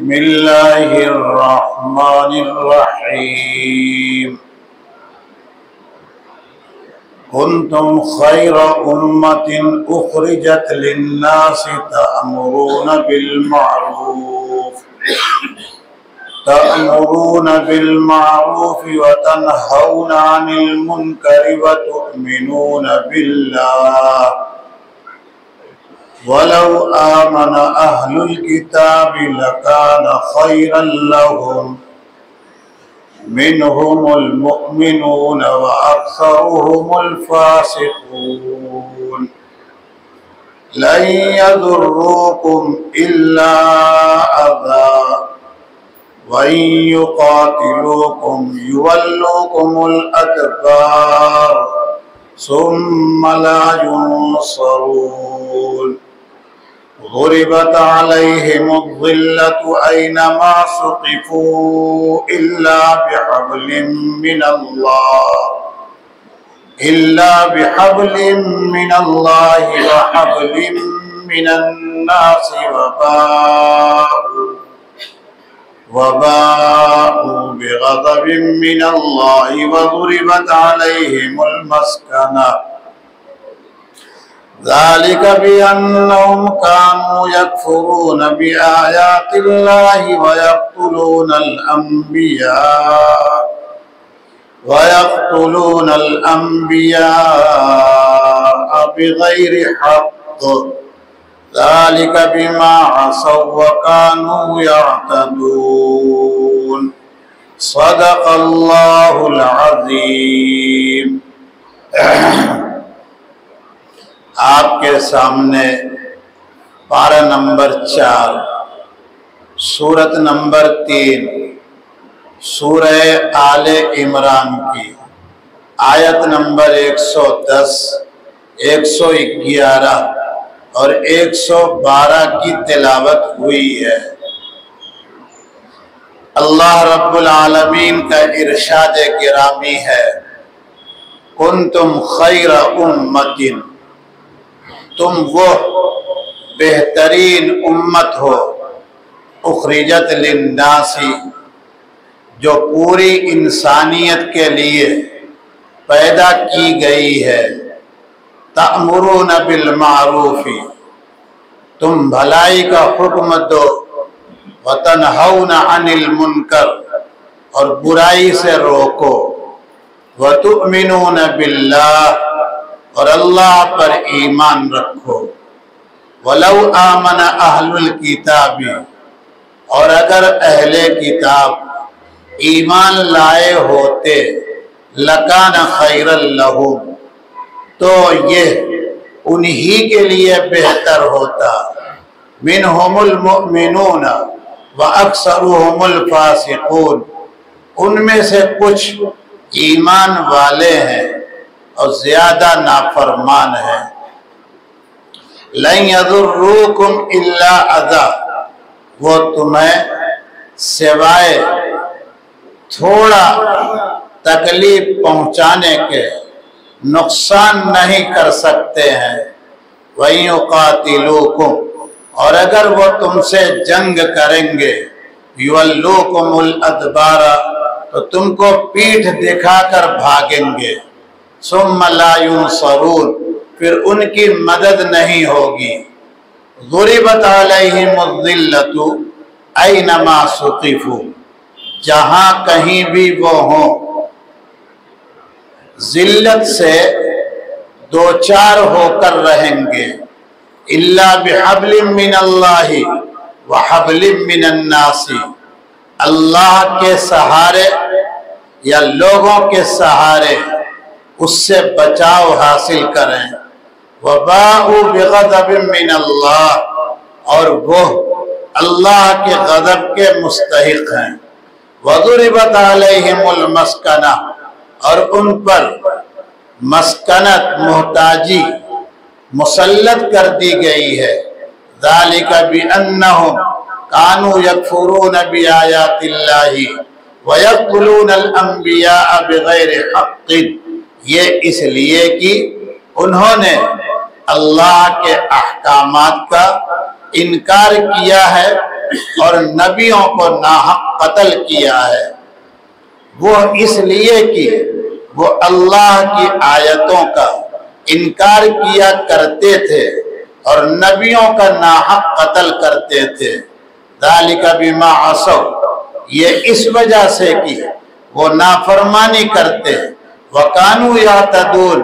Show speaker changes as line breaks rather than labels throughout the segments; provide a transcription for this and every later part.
بسم الله الرحمن الرحيم كنتم خير أمة أخرجت للناس تأمرون بالمعروف وتنهون عن المنكر وتؤمنون بالله ولو آمن أهل الكتاب لكان خيرا لهم منهم المؤمنون وأكثرهم الفاسقون لن يضروكم إلا أذى وإن يقاتلوكم يولوكم الأدبار ثم لا ينصرون ضربت عليهم الذلة أينما ثقفوا إلا بحبل من الله وحبل من الناس وباءوا بغضب من الله وضربت عليهم المسكنة ذلك بأنهم كانوا يكفرون بآيات الله ويقتلون الأنبياء بغير حق ذلك بما عصوا وكانوا يعتدون صدق الله العظيم۔ آپ کے سامنے پارہ نمبر 4 سورت نمبر 3 سورہ آل عمران کی آیت نمبر 110 111 اور 112 کی تلاوت ہوئی ہے۔ اللہ رب العالمین کا ارشاد گرامی ہے کنتم خیر امت، تم وہ بہترین امت ہو اخرجت للناس جو پوری انسانیت کے لیے پیدا کی گئی ہے، تأمرون بالمعروف تم بھلائی کا حکم دو، وتنہون عن المنکر اور برائی سے روکو، وتؤمنون باللہ اور اللہ پر ایمان رکھو، ولو آمن اہل الکتاب اور اگر اہل کتاب ایمان لائے ہوتے، لکان خیرا لہم تو یہ انہی کے لیے بہتر ہوتا، منہم المؤمنون واکثرهم الفاسقون ان میں سے کچھ ایمان والے ہیں اور زیادہ نافرمان ہے۔ لن یضروکم الا اذی وہ تمہیں سوائے تھوڑا تکلیف پہنچانے کے نقصان نہیں کر سکتے ہیں۔ وَإِن يُقَاتِلُوكُمْ اور اگر وہ تم سے جنگ کریں گے، يُوَلُّوكُمُ الْأَدْبَارَ تو تم کو پیٹھ دکھا کر بھاگیں گے، ثُمَّ لَا يُنصَرُونَ پھر ان کی مدد نہیں ہوگی۔ ضُرِبَتْ عَلَيْهِمُ الذِّلَّةُ أَيْنَمَا ثُقِفُوا جہاں کہیں بھی وہ ہوں ذلت سے دوچار ہو کر رہیں گے، الا بحبل من اللہ وحبل من الناس اللہ کے سہارے یا لوگوں کے سہارے اس سے بچاؤ حاصل کریں، وباءوا بغضب من اللہ اور وہ اللہ کے غضب کے مستحق ہیں، وضربت علیہم المسکنہ اور ان پر مسکنت محتاجی مسلط کر دی گئی ہے، ذالک بأنہم کانوا یکفرون بآیات اللہ وَيَقْتُلُونَ الْأَنْبِيَاءَ بِغَيْرِ حَقٍّ یہ اس لیے کہ انہوں نے اللہ کے احکامات کا انکار کیا ہے اور نبیوں کو ناحق قتل کیا ہے، وہ اس لیے کہ وہ اللہ کی آیتوں کا انکار کیا کرتے تھے اور نبیوں کا ناحق قتل کرتے تھے۔ ذالک بما عصوا، یہ اس وجہ سے کہ وہ نافرمانی کرتے، وکانوا یعتدون،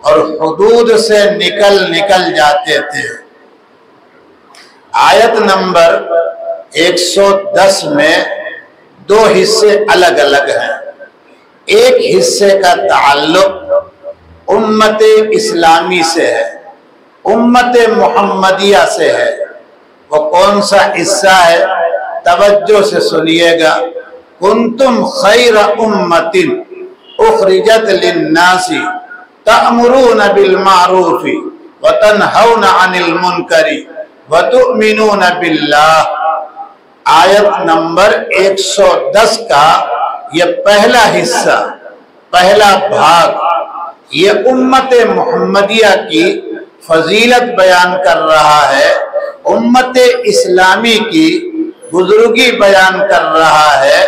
اور حدود سے نکل جاتے تھے۔ آیت نمبر 110 میں دو حصے الگ الگ ہیں۔ ایک حصے کا تعلق امت اسلامی سے ہے، امت محمدیہ سے ہے۔ وہ کون سا حصہ ہے؟ توجہ سے سنیے گا۔ کنتم خیر امت اخرجت للناس تأمرون بالمعروف وتنہون عن المنکر وتؤمنون باللہ۔ آیت نمبر 110 کا یہ پہلا حصہ، پہلا بھاگ، یہ امت محمدیہ کی فضیلت بیان کر رہا ہے، امت اسلامی کی بزرگی بیان کر رہا ہے،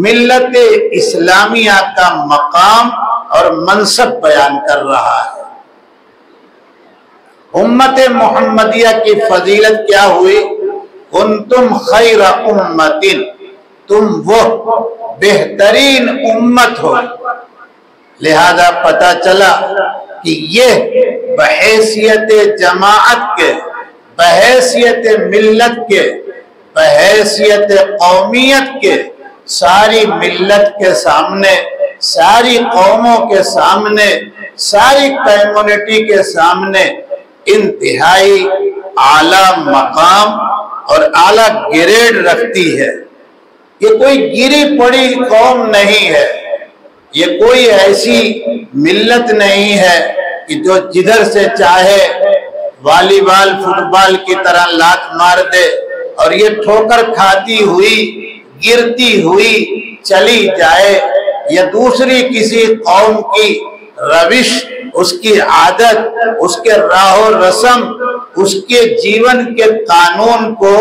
ملت اسلامیہ کا مقام اور منصب بیان کر رہا ہے۔ امت محمدیہ کی فضیلت کیا ہوئی؟ کنتم خیر امت، تم وہ بہترین امت ہو۔ لہذا پتہ چلا کہ یہ بحیثیت جماعت کے، بحیثیت ملت کے، بحیثیت قومیت کے، ساری ملت کے سامنے، ساری قوموں کے سامنے، ساری کمیونٹی کے سامنے انتہائی اعلیٰ مقام اور اعلیٰ گریڈ رکھتی ہے۔ یہ کوئی گری پڑی قوم نہیں ہے، یہ کوئی ایسی ملت نہیں ہے کہ جو جدھر سے چاہے والی بال فٹ بال کی طرح لات مار دے اور یہ ٹھوکر کھاتی ہوئی، گرتی ہوئی چلی جائے، یا دوسری کسی قوم کی روش، اس کی عادت، اس کے راہ و رسم، اس کے جیون کے قانون کو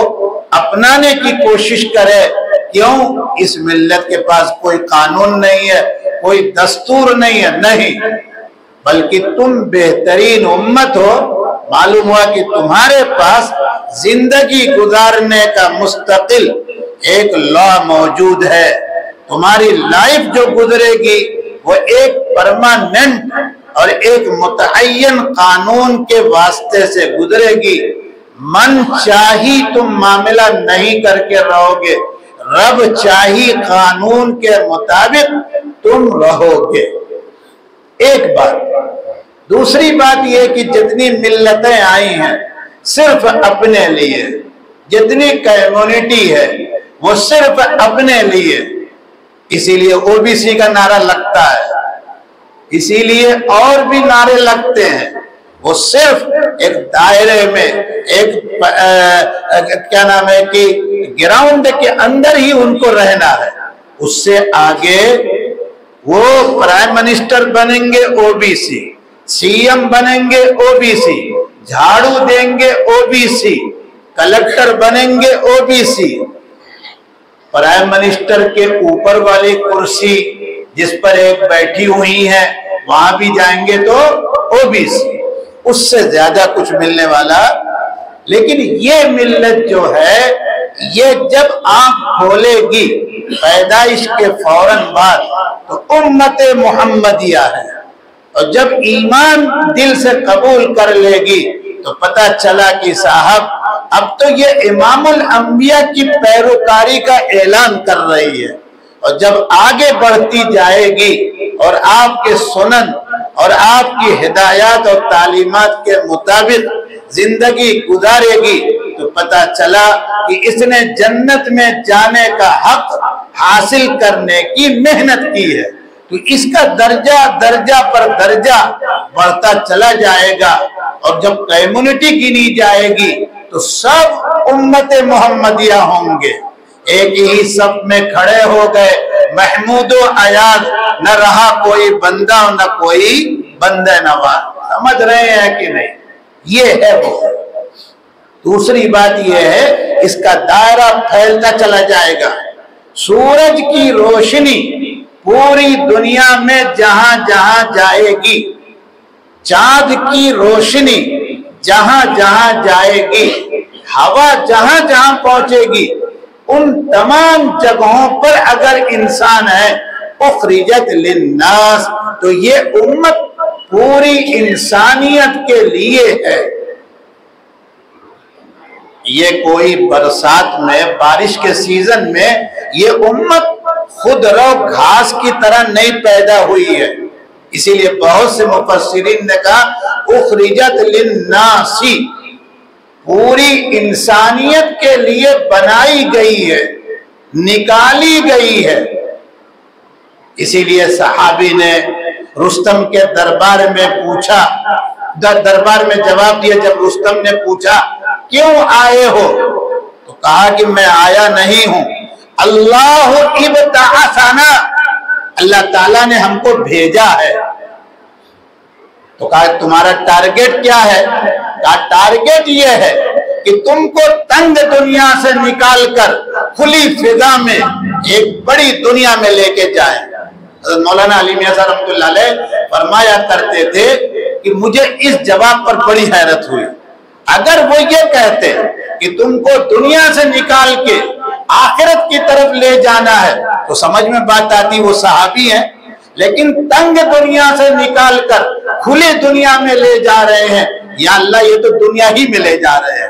اپنانے کی کوشش کرے۔ کیوں؟ اس ملت کے پاس کوئی قانون نہیں ہے، کوئی دستور نہیں ہے، نہیں، بلکہ تم بہترین امت ہو۔ معلوم ہوا کہ تمہارے پاس زندگی گزارنے کا مستقل ایک لا موجود ہے، تمہاری لائف جو گزرے گی وہ ایک پرماننٹ اور ایک متعین قانون کے واسطے سے گزرے گی۔ من چاہی تم معاملہ نہیں کر کے رہو گے، رب چاہی قانون کے مطابق تم رہو گے۔ ایک بات۔ دوسری بات یہ کہ جتنی ملتیں آئی ہیں صرف اپنے لیے، جتنی کمیونٹی ہے وہ صرف اپنے لیے، اسی لیے او بی سی کا نعرہ لگتا ہے، اسی لیے اور بھی نعرے لگتے ہیں، وہ صرف ایک دائرے میں، ایک کیا نام ہے کہ گراؤنڈ کے اندر ہی ان کو رہنا ہے۔ اس سے آگے وہ پرائم منسٹر بنیں گے او بی سی، سی ایم بنیں گے او بی سی، جھاڑو دیں گے او بی سی، کلکٹر بنیں گے O B C, prime minister کے اوپر والی کرسی جس پر ایک بیٹھی ہوئی ہے وہاں بھی جائیں گے تو او بی سی، اس سے زیادہ کچھ ملنے والا۔ لیکن یہ ملت جو ہے یہ جب آنکھ کھولے گی پیدائش کے فوراً بعد تو امت محمدیہ ہے، اور جب ایمان دل سے قبول کر لے گی تو پتہ چلا کہ صاحب اب تو یہ امام الانبیاء کی پیروکاری کا اعلان کر رہی ہے، اور جب آگے بڑھتی جائے گی اور آپ کے سنن اور آپ کی ہدایات اور تعلیمات کے مطابق زندگی گزارے گی تو پتہ چلا کہ اس نے جنت میں جانے کا حق حاصل کرنے کی محنت کی ہے، تو اس کا درجہ درجہ پر درجہ بڑھتا چلا جائے گا، اور جب کمیونٹی گنی جائے گی تو سب امت محمدیہ ہوں گے، ایک ہی صف میں کھڑے ہو گئے، محمود و عیاد، نہ رہا کوئی بندہ نہ کوئی بندہ نواز۔ سمجھ رہے ہیں کہ نہیں؟ یہ ہے وہ۔ دوسری بات یہ ہے اس کا دائرہ پھیلتا چلا جائے گا. سورج کی روشنی پوری دنیا میں جہاں جہاں جائے گی، چاند کی روشنی جہاں جہاں جائے گی، ہوا جہاں جہاں پہنچے گی، ان تمام جگہوں پر اگر انسان ہے اخرجت للناس، تو یہ امت پوری انسانیت کے لیے ہے. یہ کوئی برسات میں، بارش کے سیزن میں یہ امت خود رو گھاس کی طرح نہیں پیدا ہوئی ہے. اسی لیے بہت سے مفسرین نے کہا اخرجت للناس، پوری انسانیت کے لیے بنائی گئی ہے، نکالی گئی ہے. اسی لیے صحابی نے رستم کے دربار میں پوچھا، دربار میں جواب دیا جب رستم نے پوچھا کیوں آئے ہو، تو کہا کہ میں آیا نہیں ہوں، اللہ ابتعثنا، اللہ تعالیٰ نے ہم کو بھیجا ہے. تو کہا تمہارا ٹارگٹ کیا ہے؟ کہا ٹارگٹ یہ ہے کہ تم کو تنگ دنیا سے نکال کر کھلی فضا میں ایک بڑی دنیا میں لے کے جائیں. مولانا علی میاں صاحب رحمۃ اللہ علیہ فرمایا کرتے تھے کہ مجھے اس جواب پر بڑی حیرت ہوئی. اگر وہ یہ کہتے کہ تم کو دنیا سے نکال کے آخرت کی طرف لے جانا ہے تو سمجھ میں بات آتی، وہ صحابی ہیں. لیکن تنگ دنیا سے نکال کر کھلی دنیا میں لے جا رہے ہیں، یا اللہ یہ تو دنیا ہی میں لے جا رہے ہیں.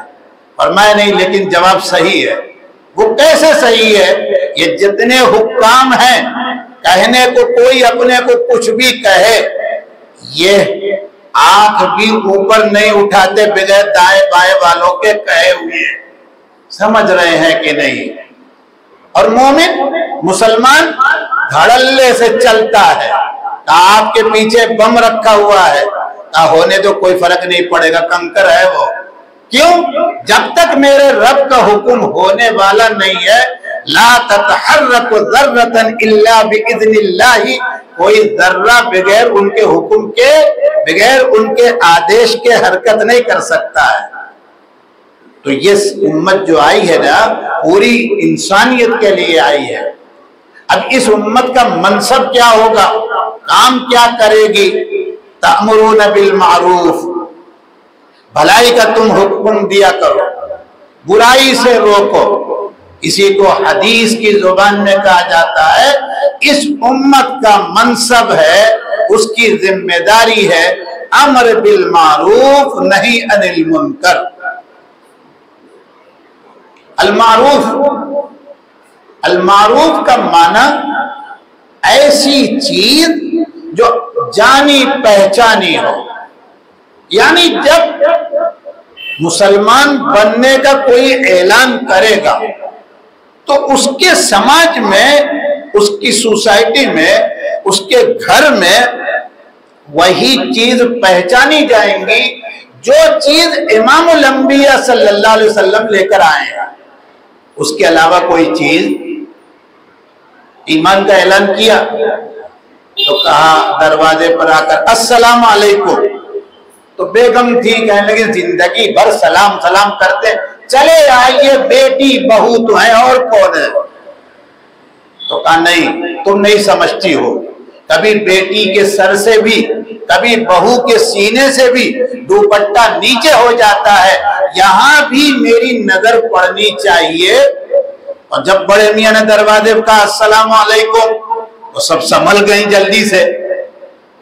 فرمایا نہیں، لیکن جواب صحیح ہے. وہ کیسے صحیح ہے؟ یہ جتنے حکام ہیں، کہنے کو کوئی اپنے کو کچھ بھی کہے، یہ آنکھ بھی اوپر نہیں اٹھاتے بغیر دائیں بائیں والوں کے کہے ہوئے. سمجھ رہے ہیں کہ نہیں؟ اور مومن مسلمان دھڑلے سے چلتا ہے. آپ کے پیچھے بم رکھا ہوا ہے، ہونے تو کوئی فرق نہیں پڑے گا، کنکر ہے وہ. کیوں؟ جب تک میرے رب کا حکم ہونے والا نہیں ہے. لا تتحرک ذرۃ الا باذن اللہ، کوئی ذرہ بغیر ان کے حکم کے، بغیر ان کے آدیش کے حرکت نہیں کر سکتا ہے. تو یہ امت جو آئی ہے نا پوری انسانیت کے لیے آئی ہے. اب اس امت کا منصب کیا ہوگا، کام کیا کرے گی؟ تأمرون بالمعروف، بھلائی کا تم حکم دیا کرو، برائی سے روکو. اسی کو حدیث کی زبان میں کہا جاتا ہے اس امت کا منصب ہے، اس کی ذمہ داری ہے امر بالمعروف نہی عن المنکر. المعروف کا معنی ایسی چیز جو جانی پہچانی ہو. یعنی جب مسلمان بننے کا کوئی اعلان کرے گا تو اس کے سماج میں، اس کی سوسائٹی میں، اس کے گھر میں وہی چیز پہچانی جائیں گی جو چیز امام الانبیاء صلی اللہ علیہ وسلم لے کر آئے ہیں. اس کے علاوہ کوئی چیز، ایمان کا اعلان کیا تو کہا دروازے پر آ کر السلام علیکم، تو بیگم تھی کہنے لگی زندگی بھر سلام سلام کرتے، چلے آئیے بیٹی بہو تو ہیں اور کون ہے؟ تو کہا نہیں تم نہیں سمجھتی ہو، کبھی بیٹی کے سر سے بھی، کبھی بہو کے سینے سے بھی دوپٹہ نیچے ہو جاتا ہے، یہاں بھی میری نظر پڑنی چاہیے. اور جب بڑے میاں نے دروازے پر کہا السلام علیکم تو سب سنبھل گئی جلدی سے.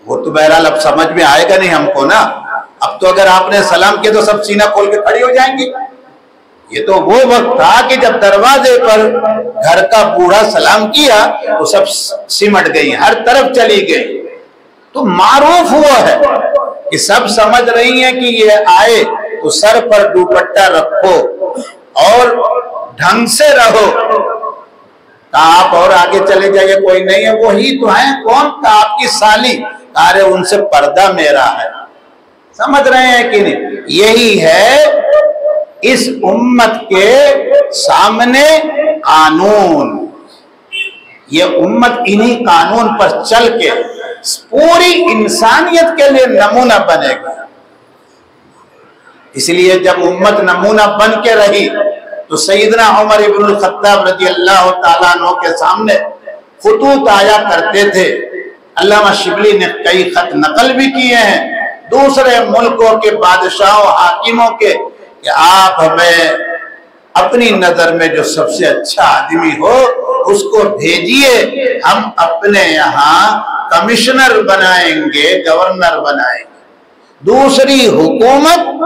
وہ تو بہرحال اب سمجھ میں آئے گا نہیں ہم کو نا. اب تو اگر آپ نے سلام کیا تو سب سینہ کھول کے کھڑی ہو جائیں گی. یہ تو وہ وقت تھا کہ جب دروازے پر گھر کا بوڑھا سلام کیا تو سب سمٹ گئی، ہر طرف چلی گئی. تو معروف ہوا ہے کہ سب سمجھ رہی ہیں کہ یہ آئے تو سر پر دوپٹہ رکھو اور ڈھنگ سے رہو. آپ اور آگے چلے جائیے، کوئی نہیں ہے، وہی تو ہیں. کون؟ کا آپ کی سالی. ارے ان سے پردہ میرا ہے. سمجھ رہے ہیں کہ نہیں؟ یہی ہے اس امت کے سامنے قانون. یہ امت انہی قانون پر چل کے پوری انسانیت کے لیے نمونہ بنے گا. اس لیے جب امت نمونہ بن کے رہی تو سیدنا عمر ابن الخطاب رضی اللہ تعالیٰ عنہ کے سامنے خطوط آیا کرتے تھے. علامہ شبلی نے کئی خط نقل بھی کیے ہیں دوسرے ملکوں کے بادشاہوں حاکموں کے کہ آپ ہمیں اپنی نظر میں جو سب سے اچھا آدمی ہو اس کو بھیجیے، ہم اپنے یہاں کمشنر بنائیں گے، گورنر بنائیں گے. دوسری حکومت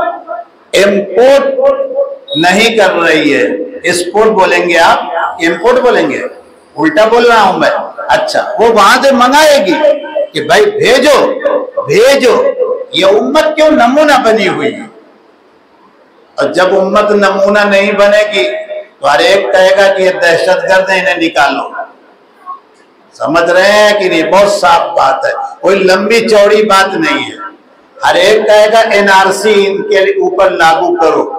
امپورٹ نہیں کر رہی ہے. ایکسپورٹ بولیں گے آپ، امپورٹ بولیں گے؟ الٹا بول رہا ہوں میں. اچھا، وہ وہاں سے منگائے گی کہ بھائی بھیجو بھیجو. یہ امت کیوں نمونہ بنی ہوئی ہے. اور جب امت نمونہ نہیں بنے گی تو ہر ایک کہے گا کہ یہ دہشت گرد ہیں، انہیں نکالو. سمجھ رہے ہیں کہ نہیں؟ بہت صاف بات ہے، کوئی لمبی چوڑی بات نہیں ہے. ہر ایک کہے گا NRC ان کے اوپر لاگو کرو.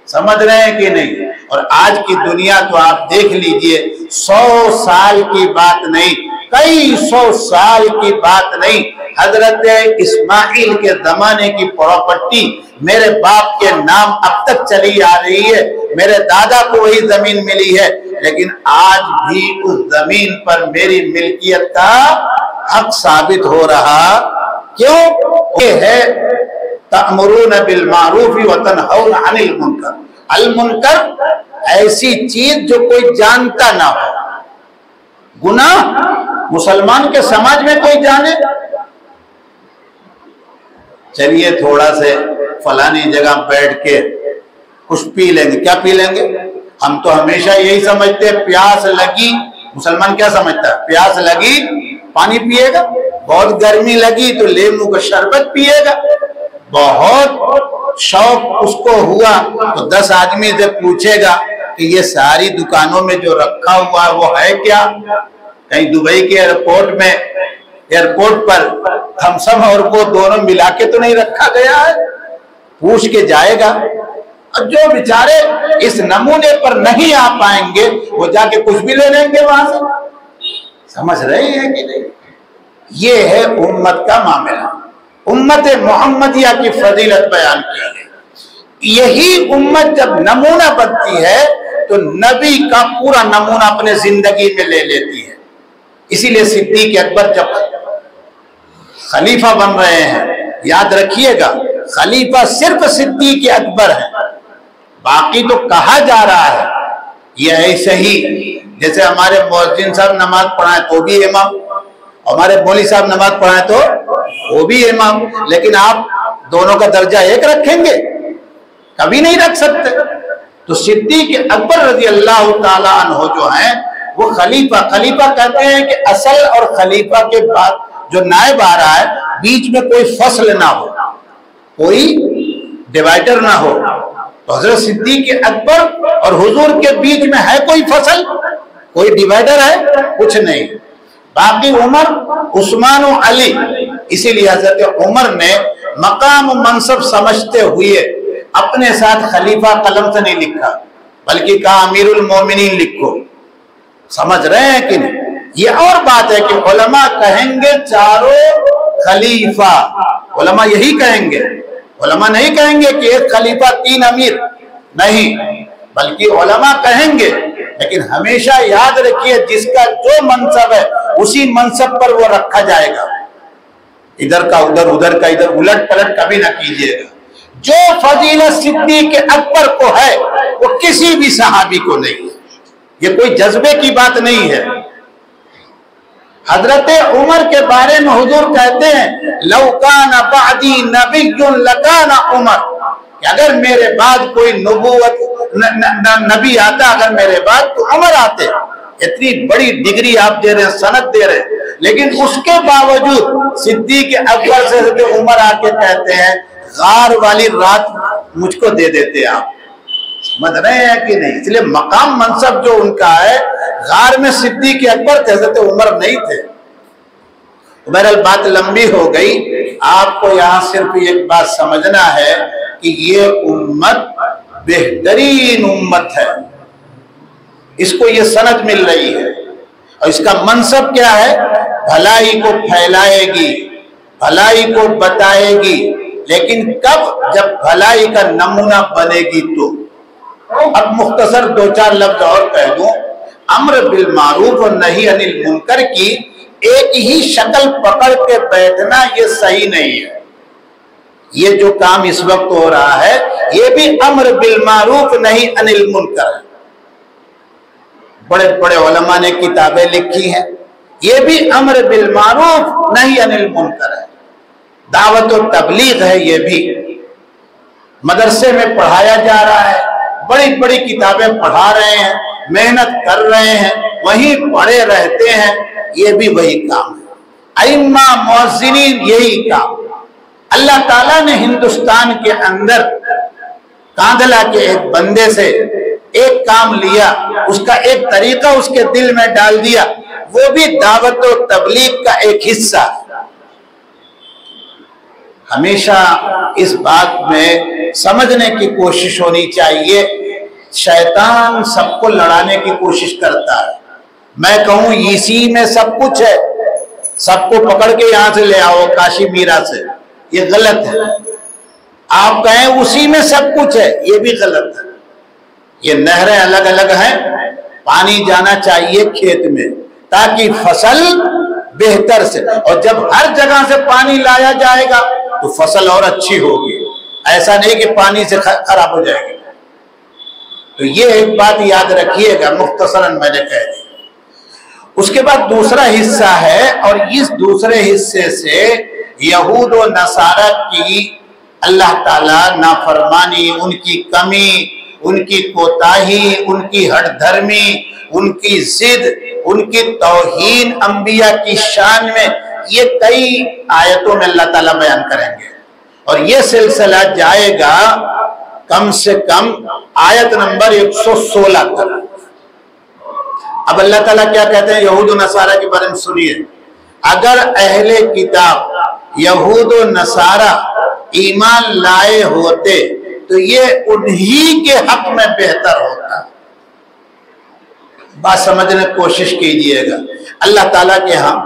سمجھ رہے ہیں کہ نہیں؟ اور آج کی دنیا تو آپ دیکھ لیجئے، 100 سال کی بات نہیں، کئی 100 سال کی بات نہیں. حضرت اسماعیل کے زمانے کی پراپرٹی میرے باپ کے نام اب تک چلی آ رہی ہے، میرے دادا کو وہی زمین ملی ہے، لیکن آج بھی اس زمین پر میری ملکیت کا حق ثابت ہو رہا. کیوں؟ یہ ہے تأمرون بالمعروف وتنہون عن المنکر. المنکر ایسی چیز جو کوئی جانتا نہ ہو. گناہ مسلمان کے سماج میں کوئی جانے. چلیے تھوڑا سے فلانی جگہ بیٹھ کے کچھ پی لیں گے. کیا پی لیں گے؟ ہم تو ہمیشہ یہی سمجھتے ہیں پیاس لگی. مسلمان کیا سمجھتا ہے؟ پیاس لگی پانی پیے گا، بہت گرمی لگی تو لیمو کا شربت پیے گا، بہت شوق اس کو ہوا تو 10 آدمی سے پوچھے گا کہ یہ ساری دکانوں میں جو رکھا ہوا ہے وہ ہے کیا. کہیں دبئی کے ایئرپورٹ پر تھمسم اور وہ دونوں ملا کے تو نہیں رکھا گیا ہے. پوچھ کے جائے گا. اور جو بیچارے اس نمونے پر نہیں آ پائیں گے وہ جا کے کچھ بھی لے لیں گے وہاں سے. سمجھ رہے ہیں کہ نہیں؟ یہ ہے امت کا معاملہ. امت محمدیہ کی فضیلت بیان کی ہے. یہی امت جب نمونہ بنتی ہے تو نبی کا پورا نمونہ اپنے زندگی میں لے لیتی ہے. اسی لیے صدیق اکبر جب خلیفہ بن رہے ہیں، یاد رکھیے گا خلیفہ صرف صدیق اکبر ہے، باقی تو کہا جا رہا ہے یہ ایسے ہی جیسے ہمارے مؤذن صاحب نماز پڑھائیں تو بھی امام، ہمارے مولوی صاحب نماز پڑھائیں تو وہ بھی امام. لیکن آپ دونوں کا درجہ ایک رکھیں گے؟ کبھی نہیں رکھ سکتے. تو صدیق اکبر رضی اللہ تعالیٰ عنہ جو ہیں وہ خلیفہ کہتے ہیں کہ اصل اور خلیفہ کے بعد جو نائب آ رہا ہے بیچ میں کوئی فصل نہ ہو، کوئی ڈیوائیڈر نہ ہو. تو حضرت صدیق اکبر اور حضور کے بیچ میں ہے کوئی فصل، کوئی ڈیوائیڈر ہے؟ کچھ نہیں. باقی عمر، عثمان و علی. اسی لیے حضرت عمر نے مقام و منصب سمجھتے ہوئے اپنے ساتھ خلیفہ قلم سے نہیں لکھا بلکہ کہا امیر المومنین لکھو. سمجھ رہے ہیں کہ نہیں؟ یہ اور بات ہے کہ علماء کہیں گے چاروں خلیفہ، علماء یہی کہیں گے. علماء نہیں کہیں گے کہ ایک خلیفہ 3 امیر، نہیں، بلکہ علماء کہیں گے. لیکن ہمیشہ یاد رکھیے جس کا جو منصب ہے اسی منصب پر وہ رکھا جائے گا. ادھر کا ادھر، ادھر کا ادھر الٹ پلٹ کبھی نہ کیجیے گا. جو فضیلت صدیق اکبر کو ہے وہ کسی بھی صحابی کو نہیں ہے. یہ کوئی جذبے کی بات نہیں ہے. حضرت عمر کے بارے میں حضور کہتے ہیں لو کان بعدی نبی لکان عمر، کہ اگر میرے بعد کوئی نبی آتا، اگر میرے بعد تو عمر آتے. اتنی بڑی ڈگری آپ دے رہے ہیں، سند دے رہے ہیں، لیکن اس کے باوجود صدیق اکبر سے حضرت عمر آ کے کہتے ہیں غار والی رات مجھ کو دے دیتے آپ. سمجھ رہے ہیں کہ نہیں؟ اس لیے مقام منصب جو ان کا ہے، غار میں صدیق اکبر تھے، حضرت عمر نہیں تھے. بہرحال بات لمبی ہو گئی. آپ کو یہاں صرف ایک بات سمجھنا ہے کہ یہ امت بہترین امت ہے. اس کو یہ سند مل رہی ہے اور اس کا منصب کیا ہے؟ بھلائی کو پھیلائے گی، بھلائی کو بتائے گی، لیکن کب؟ جب بھلائی کا نمونہ بنے گی تو۔ اب مختصر دو چار لفظ اور کہہ دوں، امر بالمعروف اور نہی عن المنکر کی ایک ہی شکل پکڑ کے بیٹھنا یہ صحیح نہیں ہے۔ یہ جو کام اس وقت ہو رہا ہے یہ بھی امر بالمعروف نہی عن المنکر ہے۔ بڑے بڑے علماء نے کتابیں لکھی ہیں، یہ بھی امر بالمعروف نہی عن المنکر ہے، دعوت و تبلیغ ہے۔ یہ بھی مدرسے میں پڑھایا جا رہا ہے، بڑی بڑی کتابیں پڑھا رہے ہیں، محنت کر رہے ہیں، وہیں پڑھے رہتے ہیں، یہ بھی وہی کام ہے۔ ائمہ مؤذنین یہی کام۔ اللہ تعالیٰ نے ہندوستان کے اندر کاندھلا کے ایک بندے سے ایک کام لیا، اس کا ایک طریقہ اس کے دل میں ڈال دیا، وہ بھی دعوت و تبلیغ کا ایک حصہ ہے۔ ہمیشہ اس بات میں سمجھنے کی کوشش ہونی چاہیے، شیطان سب کو لڑانے کی کوشش کرتا ہے۔ میں کہوں اسی میں سب کچھ ہے، سب کو پکڑ کے یہاں سے لے آؤ کاشی میرا سے، یہ غلط ہے۔ آپ کہیں اسی میں سب کچھ ہے، یہ بھی غلط ہے۔ یہ نہریں الگ الگ ہیں، پانی جانا چاہیے کھیت میں تاکہ فصل بہتر سے، اور جب ہر جگہ سے پانی لایا جائے گا تو فصل اور اچھی ہوگی، ایسا نہیں کہ پانی سے خراب ہو جائے گی۔ تو یہ ایک بات یاد رکھیے گا، مختصراً میں نے کہہ دی۔ اس کے بعد دوسرا حصہ ہے، اور اس دوسرے حصے سے یہود و نصارہ کی اللہ تعالیٰ نافرمانی، ان کی کمی، ان کی کوتاہی، ان کی ہٹ دھرمی، ان کی ضد، ان کی توہین انبیاء کی شان میں، یہ کئی آیتوں میں اللہ تعالیٰ بیان کریں گے، اور یہ سلسلہ جائے گا کم سے کم آیت نمبر 116 تک۔ اب اللہ تعالیٰ کیا کہتے ہیں یہود و نصارہ کے بارے میں سنیے۔ اگر اہل کتاب یہود و نصارہ ایمان لائے ہوتے تو یہ انہی کے حق میں بہتر ہوتا۔ بات سمجھنے کی کوشش کیجئے گا۔ اللہ تعالیٰ کے ہاں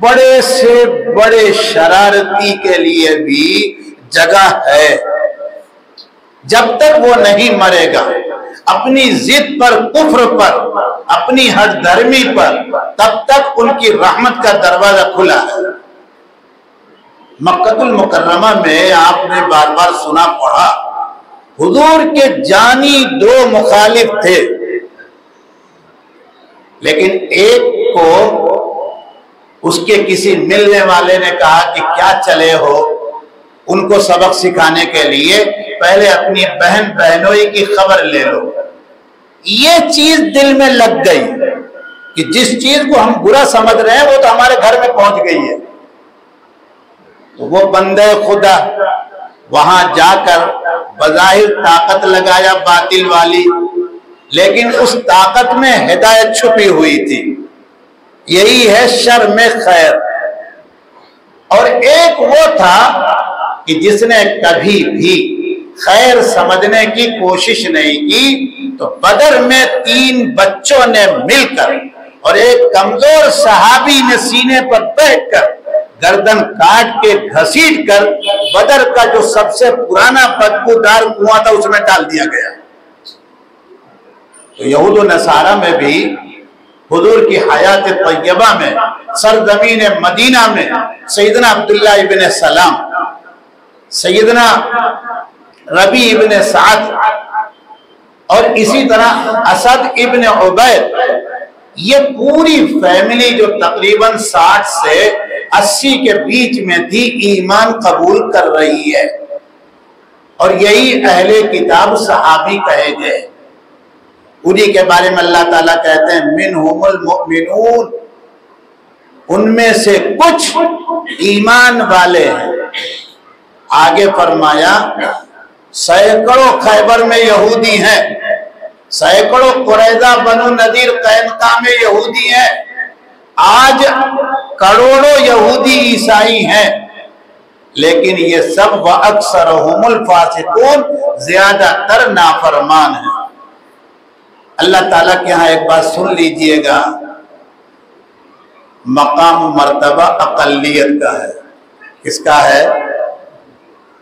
بڑے سے بڑے شرارتی کے لیے بھی جگہ ہے، جب تک وہ نہیں مرے گا اپنی ضد پر، کفر پر، اپنی ہٹ دھرمی پر، تب تک ان کی رحمت کا دروازہ کھلا ہے۔ مکہ المکرمہ میں آپ نے بار بار سنا پڑھا، حضور کے جانی دو مخالف تھے، لیکن ایک کو اس کے کسی ملنے والے نے کہا کہ کیا چلے ہو، ان کو سبق سکھانے کے لیے پہلے اپنی بہن بہنوئی کی خبر لے لو۔ یہ چیز دل میں لگ گئی کہ جس چیز کو ہم برا سمجھ رہے ہیں وہ تو ہمارے گھر میں پہنچ گئی ہے۔ تو وہ بندہ خدا وہاں جا کر بظاہر طاقت لگایا باطل والی، لیکن اس طاقت میں ہدایت چھپی ہوئی تھی۔ یہی ہے شر میں خیر۔ اور ایک وہ تھا کہ جس نے کبھی بھی خیر سمجھنے کی کوشش نہیں کی، تو بدر میں 3 بچوں نے مل کر اور ایک کمزور صحابی نے سینے پر بیٹھ کر گردن کاٹ کے گھسیٹ کر بدر کا جو سب سے پرانا بدبودار کنواں تھا اس میں ڈال دیا گیا۔ تو یہود و نصارہ میں بھی حضور کی حیات طیبہ میں سرزمین مدینہ میں سیدنا عبداللہ ابن سلام، سیدنا ربی ابن سعد اور اسی طرح اسد ابن عبید، یہ پوری فیملی جو تقریباً 60 سے 80 کے بیچ میں تھی، ایمان قبول کر رہی ہے، اور یہی اہل کتاب صحابی کہے گئے۔ انہی کے بارے میں اللہ تعالیٰ کہتے ہیں منہم المؤمنون، ان میں سے کچھ ایمان والے ہیں۔ آگے فرمایا سینکڑوں خیبر میں یہودی ہیں، سینکڑوں قریظہ بنو نذیر قینقاع میں یہودی ہیں، آج کروڑوں یہودی عیسائی ہیں، لیکن یہ سب وَأَكْثَرُهُمُ الْفَاسِقُونَ، زیادہ تر نافرمان ہیں۔ اللہ تعالیٰ کے ہاں ایک بات سن لیجئے گا، مقام مرتبہ اقلیت کا ہے۔ کس کا ہے؟